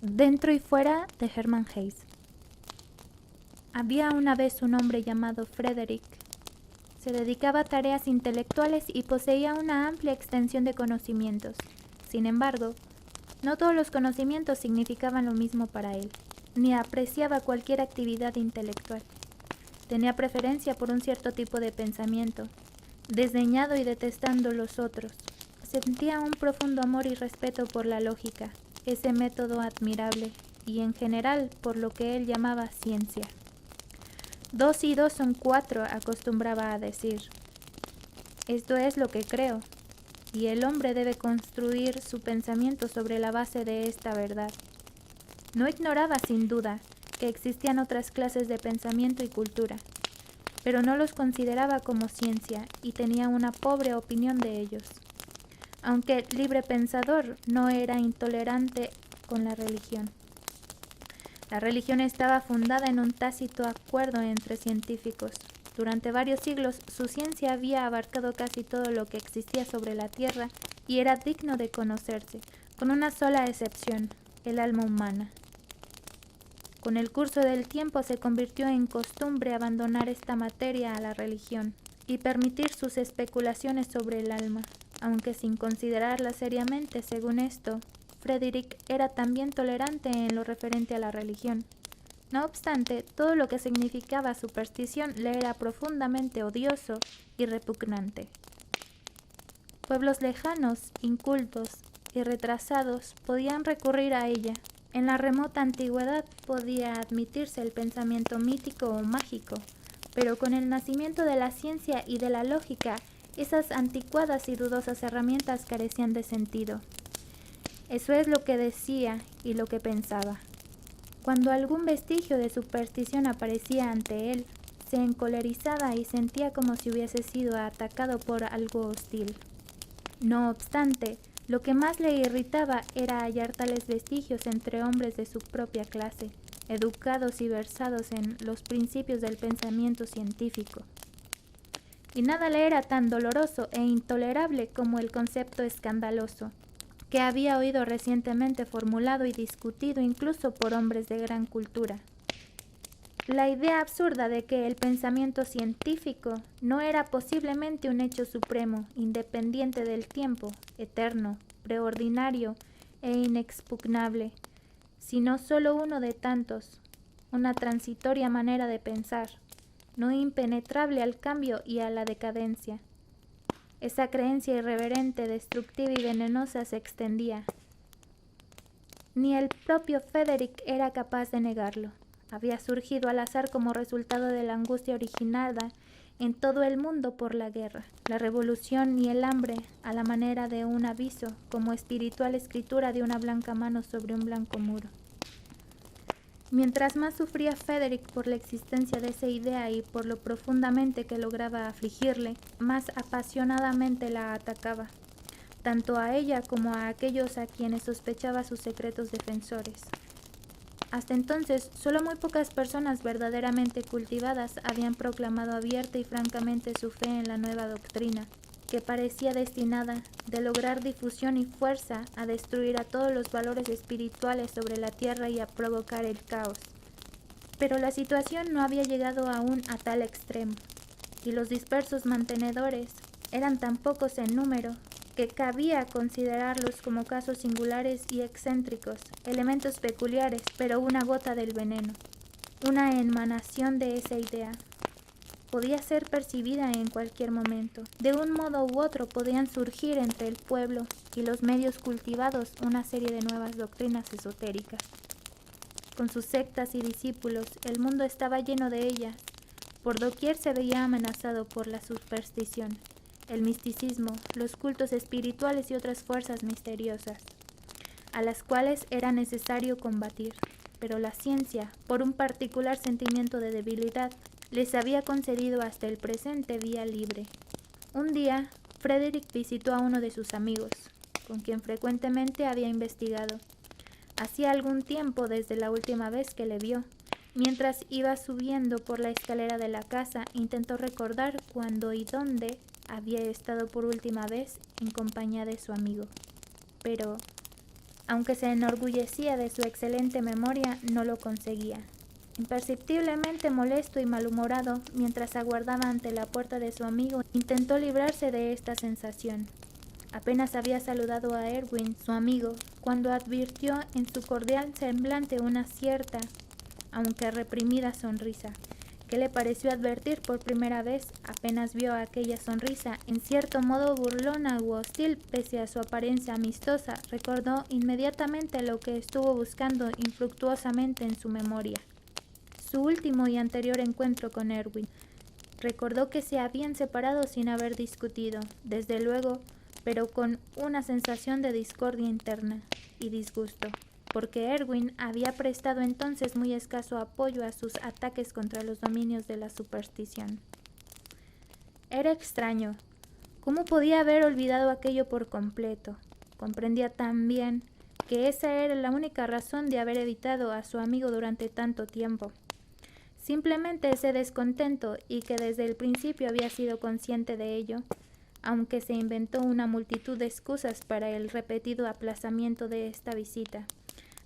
Dentro y fuera de Hermann Hesse. Había una vez un hombre llamado Frederick. Se dedicaba a tareas intelectuales y poseía una amplia extensión de conocimientos. Sin embargo, no todos los conocimientos significaban lo mismo para él, ni apreciaba cualquier actividad intelectual. Tenía preferencia por un cierto tipo de pensamiento, desdeñado y detestando los otros. Sentía un profundo amor y respeto por la lógica, ese método admirable, y en general por lo que él llamaba ciencia. 2 y 2 son 4, acostumbraba a decir. Esto es lo que creo, y el hombre debe construir su pensamiento sobre la base de esta verdad. No ignoraba, sin duda, que existían otras clases de pensamiento y cultura, pero no los consideraba como ciencia y tenía una pobre opinión de ellos. Aunque libre pensador, no era intolerante con la religión. La religión estaba fundada en un tácito acuerdo entre científicos. Durante varios siglos, su ciencia había abarcado casi todo lo que existía sobre la Tierra y era digno de conocerse, con una sola excepción, el alma humana. Con el curso del tiempo se convirtió en costumbre abandonar esta materia a la religión y permitir sus especulaciones sobre el alma, aunque sin considerarla seriamente. Según esto, Frederick era también tolerante en lo referente a la religión. No obstante, todo lo que significaba superstición le era profundamente odioso y repugnante. Pueblos lejanos, incultos y retrasados podían recurrir a ella. En la remota antigüedad podía admitirse el pensamiento mítico o mágico, pero con el nacimiento de la ciencia y de la lógica, esas anticuadas y dudosas herramientas carecían de sentido. Eso es lo que decía y lo que pensaba. Cuando algún vestigio de superstición aparecía ante él, se encolerizaba y sentía como si hubiese sido atacado por algo hostil. No obstante, lo que más le irritaba era hallar tales vestigios entre hombres de su propia clase, educados y versados en los principios del pensamiento científico. Y nada le era tan doloroso e intolerable como el concepto escandaloso, que había oído recientemente formulado y discutido incluso por hombres de gran cultura. La idea absurda de que el pensamiento científico no era posiblemente un hecho supremo, independiente del tiempo, eterno, preordinario e inexpugnable, sino solo uno de tantos, una transitoria manera de pensar, no impenetrable al cambio y a la decadencia. Esa creencia irreverente, destructiva y venenosa se extendía. Ni el propio Frederick era capaz de negarlo. Había surgido al azar como resultado de la angustia originada en todo el mundo por la guerra, la revolución y el hambre, a la manera de un aviso, como espiritual escritura de una blanca mano sobre un blanco muro. Mientras más sufría Frederick por la existencia de esa idea y por lo profundamente que lograba afligirle, más apasionadamente la atacaba, tanto a ella como a aquellos a quienes sospechaba sus secretos defensores. Hasta entonces, solo muy pocas personas verdaderamente cultivadas habían proclamado abierta y francamente su fe en la nueva doctrina, que parecía destinada, de lograr difusión y fuerza, a destruir a todos los valores espirituales sobre la tierra y a provocar el caos. Pero la situación no había llegado aún a tal extremo, y los dispersos mantenedores eran tan pocos en número que cabía considerarlos como casos singulares y excéntricos, elementos peculiares, pero una gota del veneno, una emanación de esa idea. Podía ser percibida en cualquier momento. De un modo u otro podían surgir entre el pueblo y los medios cultivados una serie de nuevas doctrinas esotéricas. Con sus sectas y discípulos, el mundo estaba lleno de ellas. Por doquier se veía amenazado por la superstición, el misticismo, los cultos espirituales y otras fuerzas misteriosas, a las cuales era necesario combatir. Pero la ciencia, por un particular sentimiento de debilidad, les había concedido hasta el presente vía libre. Un día, Frederick visitó a uno de sus amigos, con quien frecuentemente había investigado. Hacía algún tiempo desde la última vez que le vio. Mientras iba subiendo por la escalera de la casa, intentó recordar cuándo y dónde había estado por última vez en compañía de su amigo. Pero Aunque se enorgullecía de su excelente memoria, no lo conseguía. Imperceptiblemente molesto y malhumorado, mientras aguardaba ante la puerta de su amigo, intentó librarse de esta sensación. Apenas había saludado a Erwin, su amigo, cuando advirtió en su cordial semblante una cierta, aunque reprimida sonrisa, que le pareció advertir por primera vez. Apenas vio aquella sonrisa, en cierto modo burlona u hostil, pese a su apariencia amistosa, recordó inmediatamente lo que estuvo buscando infructuosamente en su memoria. Su último y anterior encuentro con Erwin. Recordó que se habían separado sin haber discutido, desde luego, pero con una sensación de discordia interna y disgusto, porque Erwin había prestado entonces muy escaso apoyo a sus ataques contra los dominios de la superstición. Era extraño. ¿Cómo podía haber olvidado aquello por completo? Comprendía también que esa era la única razón de haber evitado a su amigo durante tanto tiempo. Simplemente ese descontento, y que desde el principio había sido consciente de ello, aunque se inventó una multitud de excusas para el repetido aplazamiento de esta visita.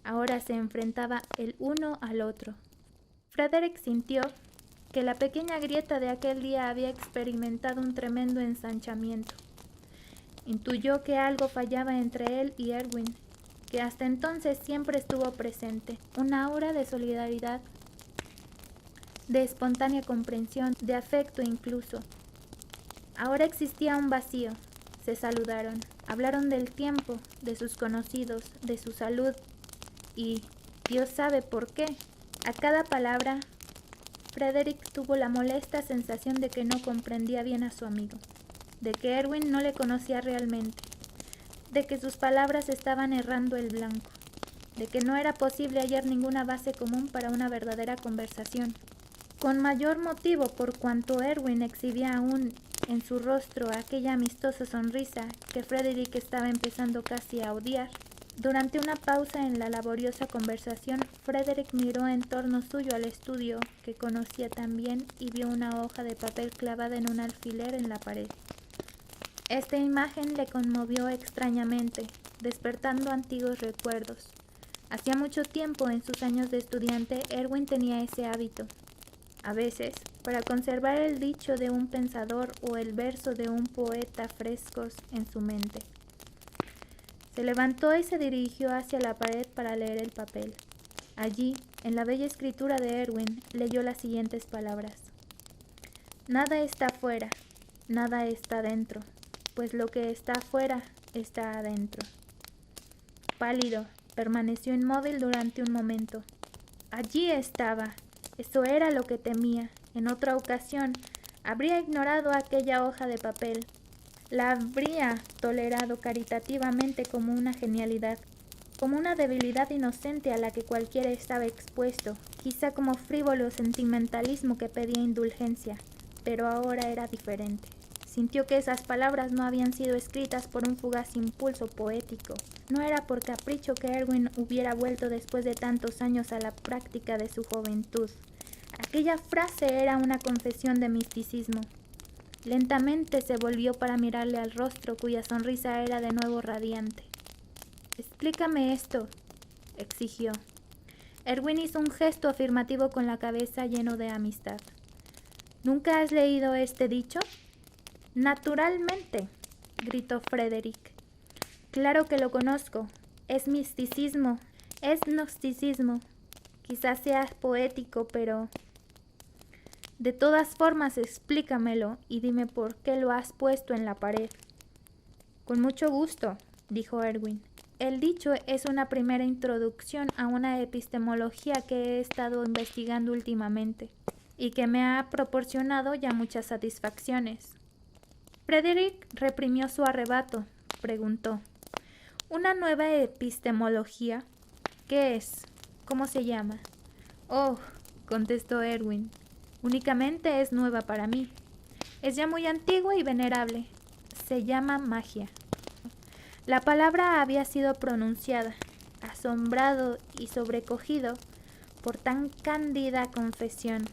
Ahora se enfrentaba el uno al otro. Frederick sintió que la pequeña grieta de aquel día había experimentado un tremendo ensanchamiento. Intuyó que algo fallaba entre él y Erwin, que hasta entonces siempre estuvo presente, una aura de solidaridad, de espontánea comprensión, de afecto incluso. Ahora existía un vacío. Se saludaron, hablaron del tiempo, de sus conocidos, de su salud y, Dios sabe por qué, a cada palabra, Frederick tuvo la molesta sensación de que no comprendía bien a su amigo, de que Erwin no le conocía realmente, de que sus palabras estaban errando el blanco, de que no era posible hallar ninguna base común para una verdadera conversación. Con mayor motivo por cuanto Erwin exhibía aún en su rostro aquella amistosa sonrisa que Frederick estaba empezando casi a odiar. Durante una pausa en la laboriosa conversación, Frederick miró en torno suyo al estudio que conocía tan bien y vio una hoja de papel clavada en un alfiler en la pared. Esta imagen le conmovió extrañamente, despertando antiguos recuerdos. Hacía mucho tiempo, en sus años de estudiante, Erwin tenía ese hábito. A veces, para conservar el dicho de un pensador o el verso de un poeta frescos en su mente. Se levantó y se dirigió hacia la pared para leer el papel. Allí, en la bella escritura de Erwin, leyó las siguientes palabras: Nada está afuera, nada está dentro, pues lo que está afuera está adentro. Pálido, permaneció inmóvil durante un momento. Allí estaba. Eso era lo que temía. En otra ocasión, habría ignorado aquella hoja de papel. La habría tolerado caritativamente como una genialidad, como una debilidad inocente a la que cualquiera estaba expuesto, quizá como frívolo sentimentalismo que pedía indulgencia. Pero ahora era diferente. Sintió que esas palabras no habían sido escritas por un fugaz impulso poético. No era por capricho que Erwin hubiera vuelto después de tantos años a la práctica de su juventud. Aquella frase era una confesión de misticismo. Lentamente se volvió para mirarle al rostro, cuya sonrisa era de nuevo radiante. «Explícame esto», exigió. Erwin hizo un gesto afirmativo con la cabeza, lleno de amistad. «¿Nunca has leído este dicho?» «Naturalmente», gritó Frederick. «Claro que lo conozco. Es misticismo, es gnosticismo. Quizás sea poético, pero... De todas formas, explícamelo y dime por qué lo has puesto en la pared». «Con mucho gusto», dijo Erwin. «El dicho es una primera introducción a una epistemología que he estado investigando últimamente y que me ha proporcionado ya muchas satisfacciones». Frederick reprimió su arrebato. Preguntó: «¿Una nueva epistemología? ¿Qué es? ¿Cómo se llama?» «Oh», contestó Erwin, «únicamente es nueva para mí. Es ya muy antigua y venerable. Se llama magia». La palabra había sido pronunciada, asombrado y sobrecogido por tan cándida confesión.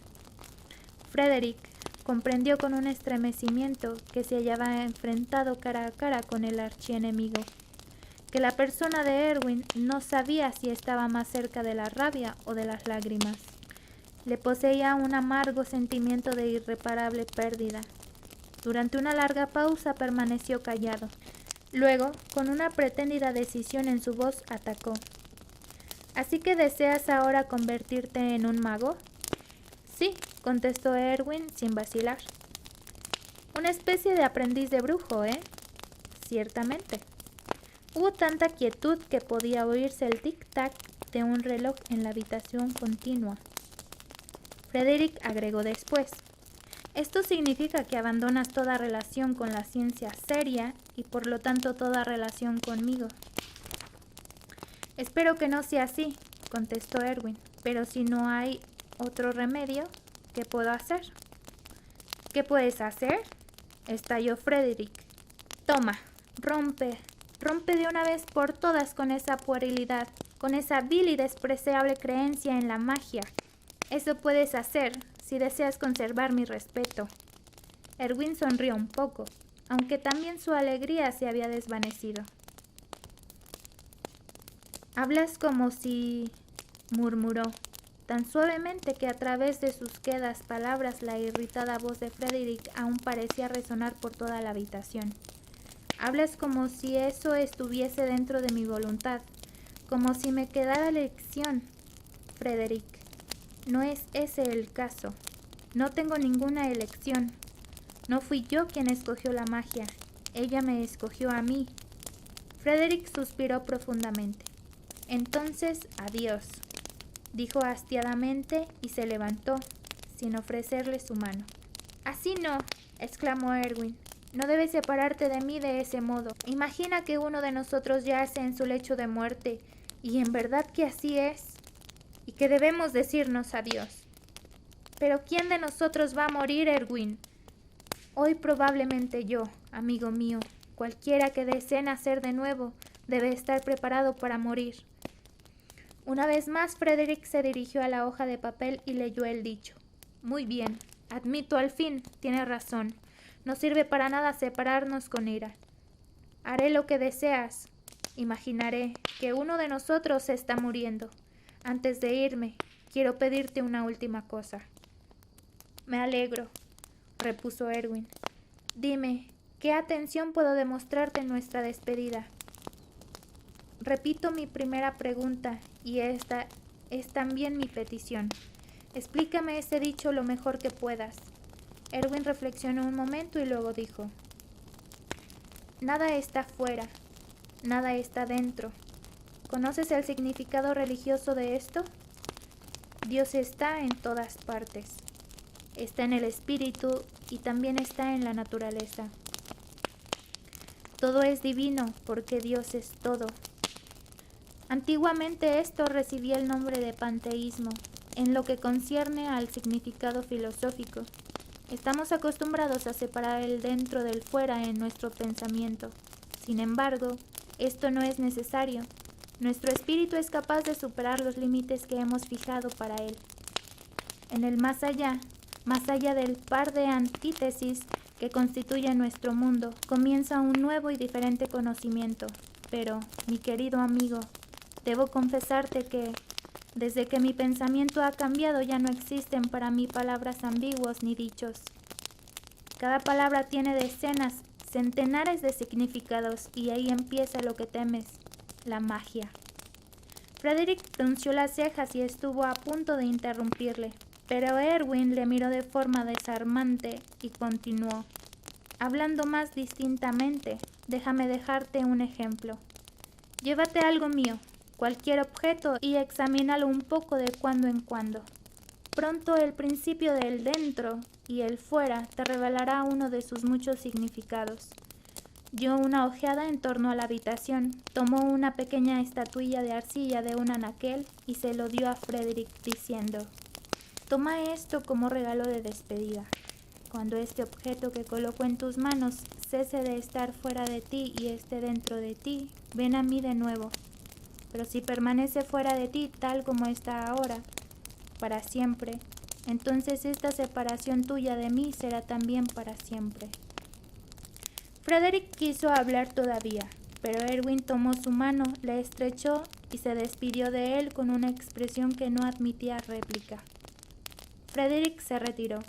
Frederick comprendió con un estremecimiento que se hallaba enfrentado cara a cara con el archienemigo, que la persona de Erwin no sabía si estaba más cerca de la rabia o de las lágrimas. Le poseía un amargo sentimiento de irreparable pérdida. Durante una larga pausa permaneció callado. Luego, con una pretendida decisión en su voz, atacó. ¿Así que deseas ahora convertirte en un mago? Sí, contestó Erwin sin vacilar. Una especie de aprendiz de brujo, ¿eh? Ciertamente. Hubo tanta quietud que podía oírse el tic-tac de un reloj en la habitación continua. Frederick agregó después. Esto significa que abandonas toda relación con la ciencia seria y por lo tanto toda relación conmigo. Espero que no sea así, contestó Erwin, pero si no hay otro remedio, ¿qué puedo hacer? ¿Qué puedes hacer? Estalló Frederick. Toma, rompe de una vez por todas con esa puerilidad, con esa vil y despreciable creencia en la magia. Eso puedes hacer si deseas conservar mi respeto. Erwin sonrió un poco, aunque también su alegría se había desvanecido. Hablas como si... murmuró, tan suavemente que a través de sus quedas palabras la irritada voz de Frederick aún parecía resonar por toda la habitación. Hablas como si eso estuviese dentro de mi voluntad, como si me quedara elección. Frederick, no es ese el caso. No tengo ninguna elección. No fui yo quien escogió la magia. Ella me escogió a mí. Frederick suspiró profundamente. Entonces, adiós, dijo hastiadamente y se levantó, sin ofrecerle su mano. Así no, exclamó Erwin. No debes separarte de mí de ese modo. Imagina que uno de nosotros yace en su lecho de muerte, y en verdad que así es, y que debemos decirnos adiós. Pero ¿quién de nosotros va a morir, Erwin? Hoy probablemente yo, amigo mío. Cualquiera que desee nacer de nuevo debe estar preparado para morir. Una vez más, Frederick se dirigió a la hoja de papel y leyó el dicho. Muy bien, admito al fin, tiene razón. No sirve para nada separarnos con ira. Haré lo que deseas. Imaginaré que uno de nosotros se está muriendo. Antes de irme, quiero pedirte una última cosa. Me alegro, repuso Erwin. Dime, ¿qué atención puedo demostrarte en nuestra despedida? Repito mi primera pregunta, y esta es también mi petición. Explícame ese dicho lo mejor que puedas. Erwin reflexionó un momento y luego dijo: Nada está fuera, nada está dentro. ¿Conoces el significado religioso de esto? Dios está en todas partes. Está en el espíritu y también está en la naturaleza. Todo es divino porque Dios es todo. Antiguamente esto recibía el nombre de panteísmo, en lo que concierne al significado filosófico. Estamos acostumbrados a separar el dentro del fuera en nuestro pensamiento. Sin embargo, esto no es necesario. Nuestro espíritu es capaz de superar los límites que hemos fijado para él. En el más allá del par de antítesis que constituye nuestro mundo, comienza un nuevo y diferente conocimiento. Pero, mi querido amigo, debo confesarte que, desde que mi pensamiento ha cambiado, ya no existen para mí palabras ambiguos ni dichos. Cada palabra tiene decenas, centenares de significados, y ahí empieza lo que temes, la magia. Frederick frunció las cejas y estuvo a punto de interrumpirle, pero Erwin le miró de forma desarmante y continuó. Hablando más distintamente, déjame dejarte un ejemplo. Llévate algo mío, cualquier objeto, y examínalo un poco de cuando en cuando. Pronto el principio del dentro y el fuera te revelará uno de sus muchos significados. Dio una ojeada en torno a la habitación, tomó una pequeña estatuilla de arcilla de un anaquel y se lo dio a Frederick diciendo: Toma esto como regalo de despedida. Cuando este objeto que coloco en tus manos cese de estar fuera de ti y esté dentro de ti, ven a mí de nuevo. Pero si permanece fuera de ti tal como está ahora, para siempre, entonces esta separación tuya de mí será también para siempre. Frederick quiso hablar todavía, pero Erwin tomó su mano, la estrechó y se despidió de él con una expresión que no admitía réplica. Frederick se retiró.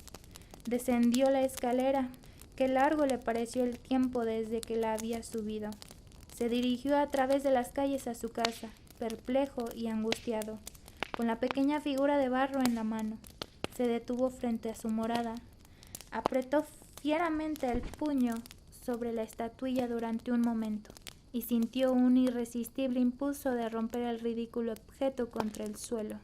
Descendió la escalera. Qué largo le pareció el tiempo desde que la había subido. Se dirigió a través de las calles a su casa, perplejo y angustiado, con la pequeña figura de barro en la mano. Se detuvo frente a su morada. Apretó fieramente el puño sobre la estatuilla durante un momento y sintió un irresistible impulso de romper el ridículo objeto contra el suelo.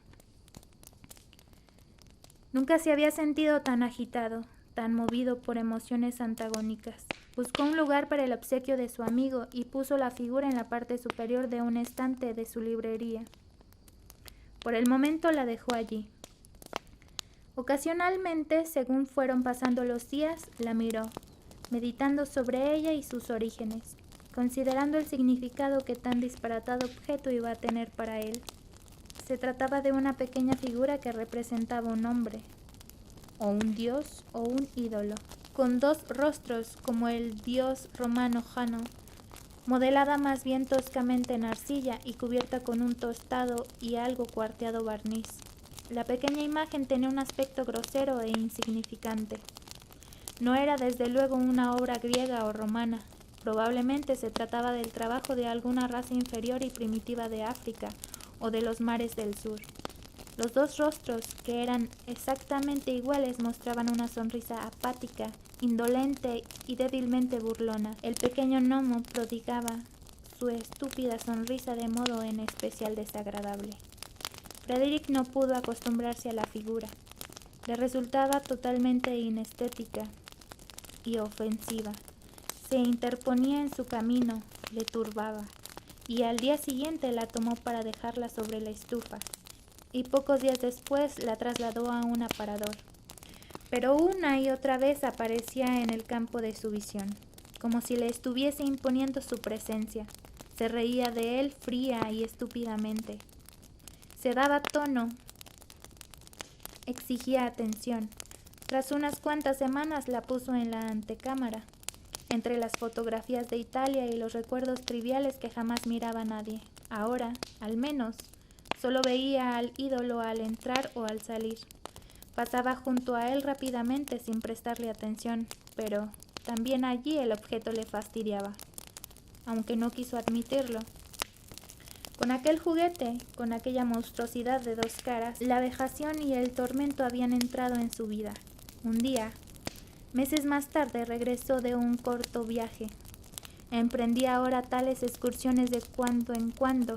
Nunca se había sentido tan agitado, tan movido por emociones antagónicas. Buscó un lugar para el obsequio de su amigo y puso la figura en la parte superior de un estante de su librería. Por el momento la dejó allí. Ocasionalmente, según fueron pasando los días, la miró, meditando sobre ella y sus orígenes, considerando el significado que tan disparatado objeto iba a tener para él. Se trataba de una pequeña figura que representaba un hombre, o un dios, o un ídolo, con dos rostros como el dios romano Jano, modelada más bien toscamente en arcilla y cubierta con un tostado y algo cuarteado barniz. La pequeña imagen tenía un aspecto grosero e insignificante. No era desde luego una obra griega o romana. Probablemente se trataba del trabajo de alguna raza inferior y primitiva de África o de los mares del sur. Los dos rostros, que eran exactamente iguales, mostraban una sonrisa apática, indolente y débilmente burlona. El pequeño gnomo prodigaba su estúpida sonrisa de modo en especial desagradable. Frederick no pudo acostumbrarse a la figura. Le resultaba totalmente inestética y ofensiva. Se interponía en su camino, le turbaba, y al día siguiente la tomó para dejarla sobre la estufa, y pocos días después la trasladó a un aparador. Pero una y otra vez aparecía en el campo de su visión, como si le estuviese imponiendo su presencia. Se reía de él fría y estúpidamente. Se daba tono, exigía atención. Tras unas cuantas semanas la puso en la antecámara, entre las fotografías de Italia y los recuerdos triviales que jamás miraba nadie. Ahora, al menos, solo veía al ídolo al entrar o al salir. Pasaba junto a él rápidamente sin prestarle atención, pero también allí el objeto le fastidiaba, aunque no quiso admitirlo. Con aquel juguete, con aquella monstruosidad de dos caras, la vejación y el tormento habían entrado en su vida. Un día, meses más tarde, regresó de un corto viaje. Emprendía ahora tales excursiones de cuando en cuando,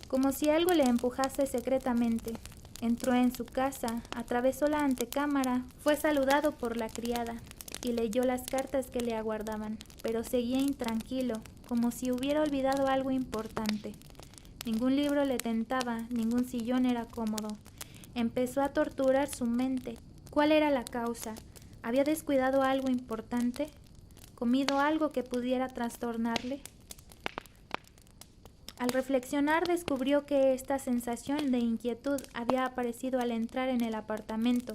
como si algo le empujase secretamente. Entró en su casa, atravesó la antecámara, fue saludado por la criada y leyó las cartas que le aguardaban, pero seguía intranquilo, como si hubiera olvidado algo importante. Ningún libro le tentaba, ningún sillón era cómodo. Empezó a torturar su mente. ¿Cuál era la causa? ¿Había descuidado algo importante? ¿Comido algo que pudiera trastornarle? Al reflexionar descubrió que esta sensación de inquietud había aparecido al entrar en el apartamento.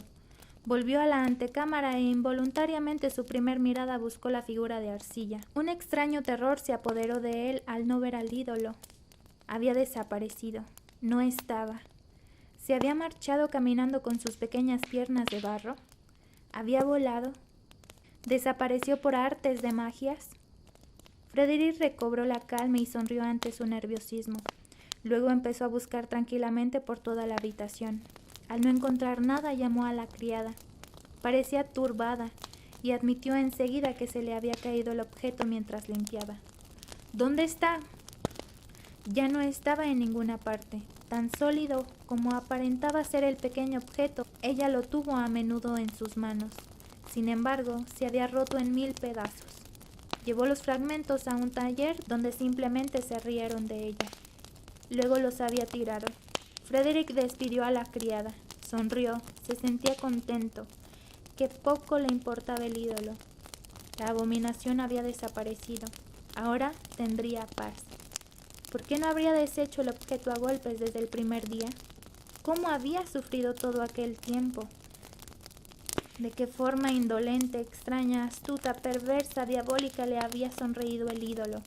Volvió a la antecámara e involuntariamente su primer mirada buscó la figura de arcilla. Un extraño terror se apoderó de él al no ver al ídolo. Había desaparecido. No estaba. ¿Se había marchado caminando con sus pequeñas piernas de barro? ¿Había volado? ¿Desapareció por artes de magias? Frederick recobró la calma y sonrió ante su nerviosismo. Luego empezó a buscar tranquilamente por toda la habitación. Al no encontrar nada, llamó a la criada. Parecía turbada y admitió enseguida que se le había caído el objeto mientras limpiaba. ¿Dónde está? Ya no estaba en ninguna parte. Tan sólido como aparentaba ser el pequeño objeto, ella lo tuvo a menudo en sus manos. Sin embargo, se había roto en 1000 pedazos. Llevó los fragmentos a un taller donde simplemente se rieron de ella. Luego los había tirado. Frederick despidió a la criada. Sonrió, se sentía contento. Qué poco le importaba el ídolo. La abominación había desaparecido. Ahora tendría paz. ¿Por qué no habría deshecho el objeto a golpes desde el primer día? ¿Cómo había sufrido todo aquel tiempo? ¿De qué forma indolente, extraña, astuta, perversa, diabólica le había sonreído el ídolo?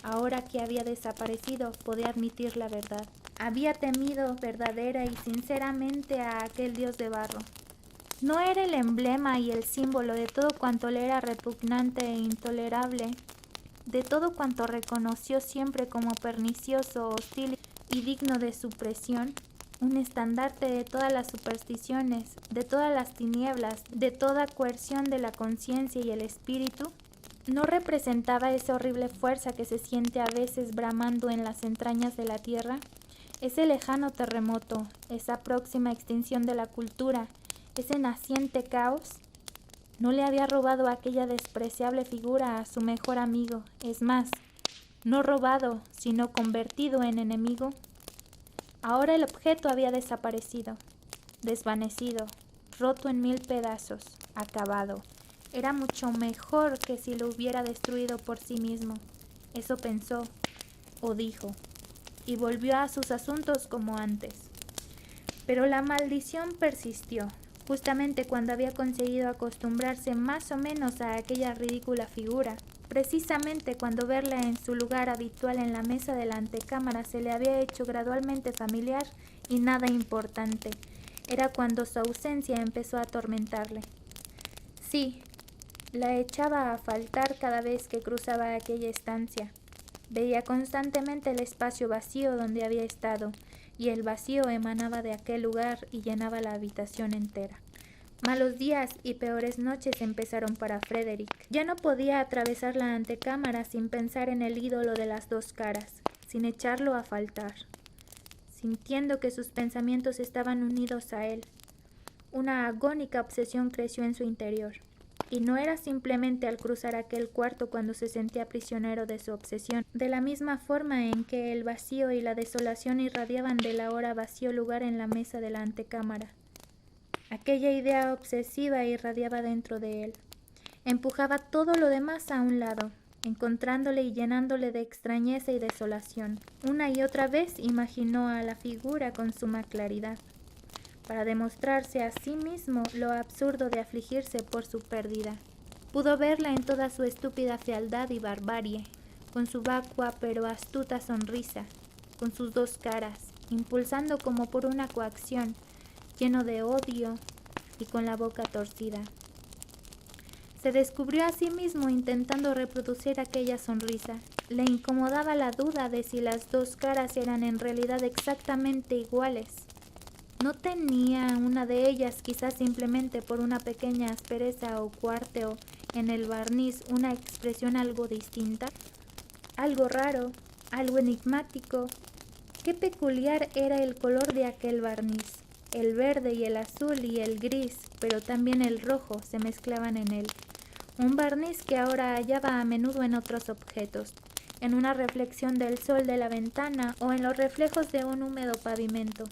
Ahora que había desaparecido, podía admitir la verdad. Había temido verdadera y sinceramente a aquel dios de barro. No era el emblema y el símbolo de todo cuanto le era repugnante e intolerable, de todo cuanto reconoció siempre como pernicioso, hostil y digno de supresión, un estandarte de todas las supersticiones, de todas las tinieblas, de toda coerción de la conciencia y el espíritu. ¿No representaba esa horrible fuerza que se siente a veces bramando en las entrañas de la tierra? Ese lejano terremoto, esa próxima extinción de la cultura, ese naciente caos. ¿No le había robado aquella despreciable figura a su mejor amigo? Es más, no robado, sino convertido en enemigo. Ahora el objeto había desaparecido, desvanecido, roto en 1000 pedazos, acabado. Era mucho mejor que si lo hubiera destruido por sí mismo. Eso pensó, o dijo, y volvió a sus asuntos como antes. Pero la maldición persistió. Justamente cuando había conseguido acostumbrarse más o menos a aquella ridícula figura, precisamente cuando verla en su lugar habitual en la mesa de la antecámara se le había hecho gradualmente familiar y nada importante, era cuando su ausencia empezó a atormentarle. Sí, la echaba a faltar cada vez que cruzaba aquella estancia. Veía constantemente el espacio vacío donde había estado, y el vacío emanaba de aquel lugar y llenaba la habitación entera. Malos días y peores noches empezaron para Frederick. Ya no podía atravesar la antecámara sin pensar en el ídolo de las 2 caras, sin echarlo a faltar, sintiendo que sus pensamientos estaban unidos a él. Una agónica obsesión creció en su interior. Y no era simplemente al cruzar aquel cuarto cuando se sentía prisionero de su obsesión, de la misma forma en que el vacío y la desolación irradiaban del ahora vacío lugar en la mesa de la antecámara. Aquella idea obsesiva irradiaba dentro de él. Empujaba todo lo demás a un lado, encontrándole y llenándole de extrañeza y desolación. Una y otra vez imaginó a la figura con suma claridad, para demostrarse a sí mismo lo absurdo de afligirse por su pérdida. Pudo verla en toda su estúpida fealdad y barbarie, con su vacua pero astuta sonrisa, con sus 2 caras, impulsando como por una coacción, lleno de odio y con la boca torcida. Se descubrió a sí mismo intentando reproducir aquella sonrisa. Le incomodaba la duda de si las 2 caras eran en realidad exactamente iguales. ¿No tenía una de ellas, quizás simplemente por una pequeña aspereza o cuarteo en el barniz, una expresión algo distinta? Algo raro, algo enigmático. Qué peculiar era el color de aquel barniz. El verde y el azul y el gris, pero también el rojo, se mezclaban en él. Un barniz que ahora hallaba a menudo en otros objetos, en una reflexión del sol de la ventana o en los reflejos de un húmedo pavimento.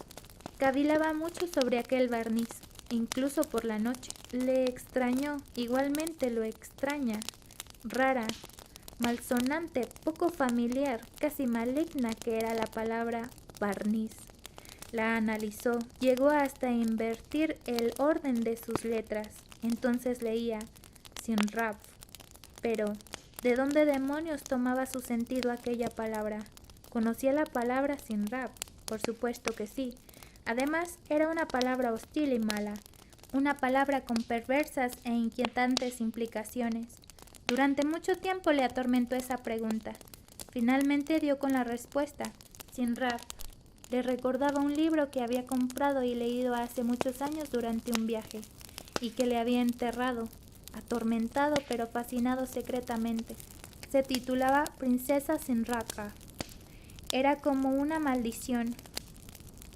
Cavilaba mucho sobre aquel barniz, incluso por la noche. Le extrañó, igualmente lo extraña, rara, malsonante, poco familiar, casi maligna que era la palabra barniz. La analizó, llegó hasta invertir el orden de sus letras. Entonces leía Sinrab. Pero, ¿de dónde demonios tomaba su sentido aquella palabra? ¿Conocía la palabra Sinrab? Por supuesto que sí. Además, era una palabra hostil y mala, una palabra con perversas e inquietantes implicaciones. Durante mucho tiempo le atormentó esa pregunta. Finalmente dio con la respuesta. Sinrab. Le recordaba un libro que había comprado y leído hace muchos años durante un viaje, y que le había enterrado, atormentado pero fascinado secretamente. Se titulaba Princesa Sinraka. Era como una maldición.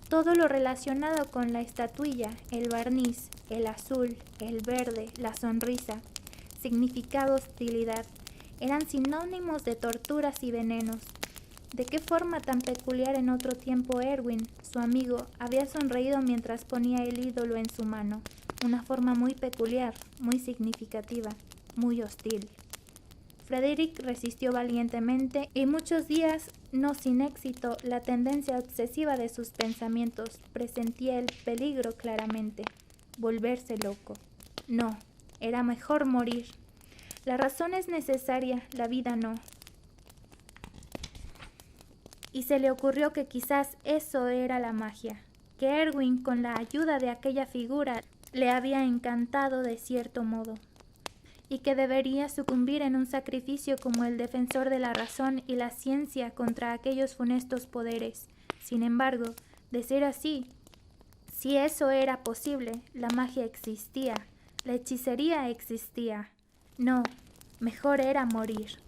Todo lo relacionado con la estatuilla, el barniz, el azul, el verde, la sonrisa, significaba hostilidad. Eran sinónimos de torturas y venenos. ¿De qué forma tan peculiar en otro tiempo Erwin, su amigo, había sonreído mientras ponía el ídolo en su mano? Una forma muy peculiar, muy significativa, muy hostil. Frederick resistió valientemente y muchos días, no sin éxito, la tendencia obsesiva de sus pensamientos. Presentía el peligro claramente, volverse loco. No, era mejor morir. La razón es necesaria, la vida no. y se le ocurrió que quizás eso era la magia, que Erwin, con la ayuda de aquella figura, le había encantado de cierto modo, y que debería sucumbir en un sacrificio como el defensor de la razón y la ciencia contra aquellos funestos poderes. Sin embargo, de ser así, si eso era posible, la magia existía, la hechicería existía. No, mejor era morir.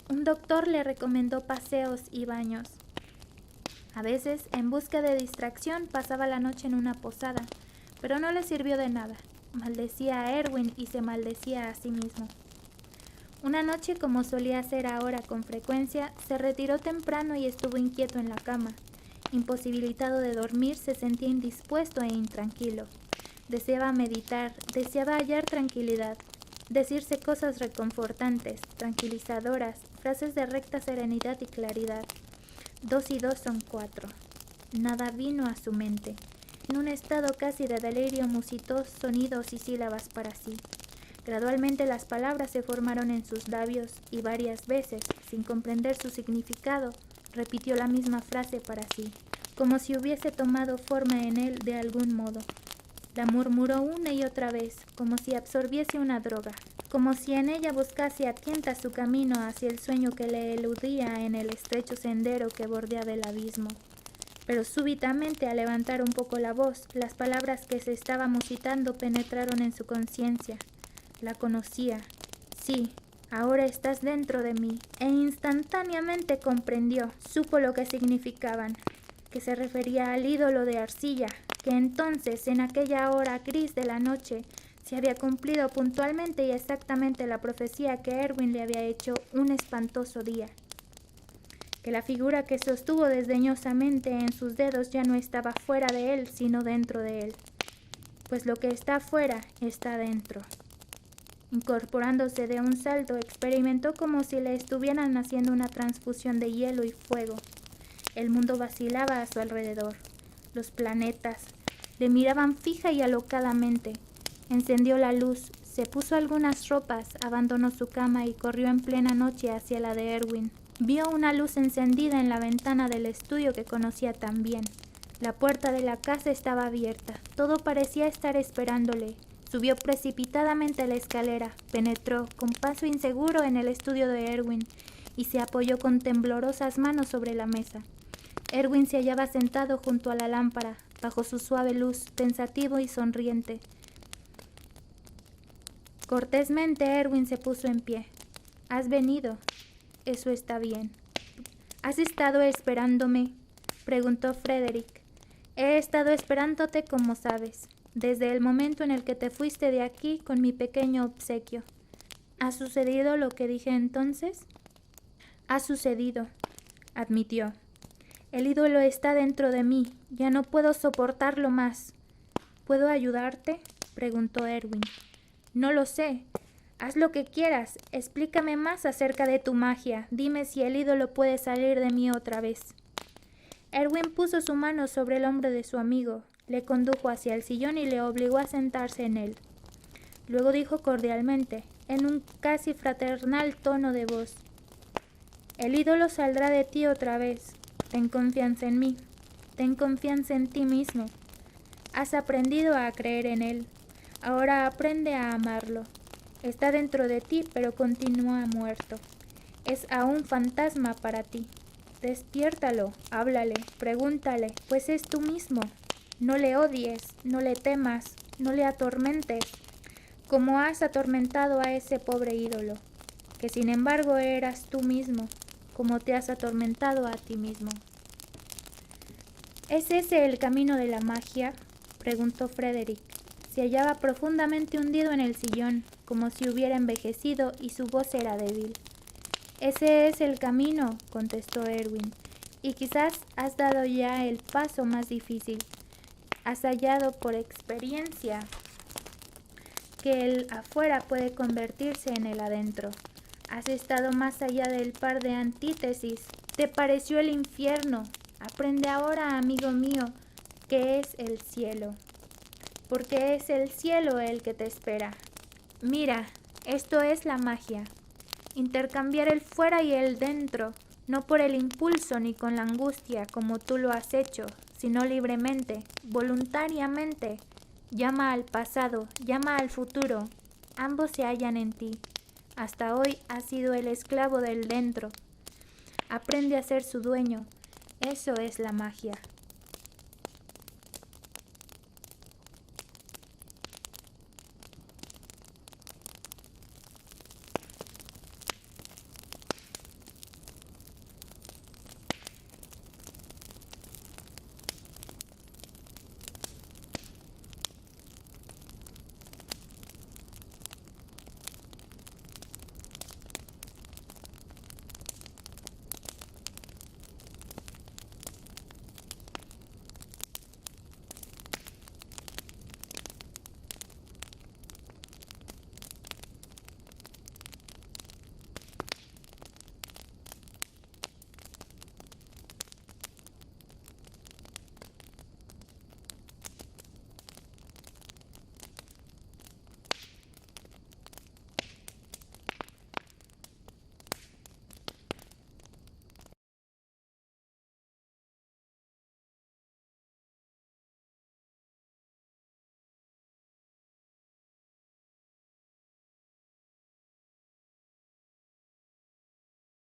Un doctor le recomendó paseos y baños. A veces, en busca de distracción, pasaba la noche en una posada, pero no le sirvió de nada. Maldecía a Erwin y se maldecía a sí mismo. Una noche, como solía hacer ahora con frecuencia, se retiró temprano y estuvo inquieto en la cama. Imposibilitado de dormir, se sentía indispuesto e intranquilo. Deseaba meditar, deseaba hallar tranquilidad, decirse cosas reconfortantes, tranquilizadoras, frases de recta serenidad y claridad. 2 y 2 son 4. Nada vino a su mente. En un estado casi de delirio musitó sonidos y sílabas para sí. Gradualmente las palabras se formaron en sus labios y varias veces, sin comprender su significado, repitió la misma frase para sí, como si hubiese tomado forma en él de algún modo. La murmuró una y otra vez, como si absorbiese una droga, como si en ella buscase a tientas su camino hacia el sueño que le eludía en el estrecho sendero que bordeaba el abismo. Pero súbitamente, al levantar un poco la voz, las palabras que se estaba musitando penetraron en su conciencia. La conocía. Sí, ahora estás dentro de mí. E instantáneamente comprendió, supo lo que significaban, que se refería al ídolo de arcilla, que entonces, en aquella hora gris de la noche, se había cumplido puntualmente y exactamente la profecía que Erwin le había hecho un espantoso día. Que la figura que sostuvo desdeñosamente en sus dedos ya no estaba fuera de él, sino dentro de él. Pues lo que está fuera está dentro. Incorporándose de un salto, experimentó como si le estuvieran haciendo una transfusión de hielo y fuego. El mundo vacilaba a su alrededor. Los planetas le miraban fija y alocadamente. Encendió la luz, se puso algunas ropas, abandonó su cama y corrió en plena noche hacia la de Erwin. Vio una luz encendida en la ventana del estudio que conocía tan bien. La puerta de la casa estaba abierta. Todo parecía estar esperándole. Subió precipitadamente la escalera, penetró con paso inseguro en el estudio de Erwin y se apoyó con temblorosas manos sobre la mesa. Erwin se hallaba sentado junto a la lámpara, bajo su suave luz, pensativo y sonriente. Cortésmente Erwin se puso en pie. «¿Has venido? Eso está bien». «¿Has estado esperándome?», preguntó Frederick. «He estado esperándote, como sabes, desde el momento en el que te fuiste de aquí con mi pequeño obsequio». «¿Ha sucedido lo que dije entonces?». «Ha sucedido», admitió. «El ídolo está dentro de mí. Ya no puedo soportarlo más». «¿Puedo ayudarte?», preguntó Erwin. «No lo sé. Haz lo que quieras. Explícame más acerca de tu magia. Dime si el ídolo puede salir de mí otra vez». Erwin puso su mano sobre el hombro de su amigo, le condujo hacia el sillón y le obligó a sentarse en él. Luego dijo cordialmente, en un casi fraternal tono de voz: «El ídolo saldrá de ti otra vez. Ten confianza en mí. Ten confianza en ti mismo. Has aprendido a creer en él. Ahora aprende a amarlo. Está dentro de ti, pero continúa muerto. Es aún fantasma para ti. Despiértalo, háblale, pregúntale, pues es tú mismo. No le odies, no le temas, no le atormentes, como has atormentado a ese pobre ídolo, que sin embargo eras tú mismo, como te has atormentado a ti mismo». «¿Es ese el camino de la magia?», preguntó Frederick. Se hallaba profundamente hundido en el sillón, como si hubiera envejecido, y su voz era débil. «Ese es el camino», contestó Erwin, «y quizás has dado ya el paso más difícil. Has hallado por experiencia que el afuera puede convertirse en el adentro. Has estado más allá del par de antítesis. Te pareció el infierno. Aprende ahora, amigo mío, que es el cielo, porque es el cielo el que te espera. Mira, esto es la magia. Intercambiar el fuera y el dentro, no por el impulso ni con la angustia como tú lo has hecho, sino libremente, voluntariamente. Llama al pasado, llama al futuro, ambos se hallan en ti. Hasta hoy has sido el esclavo del dentro. Aprende a ser su dueño, eso es la magia.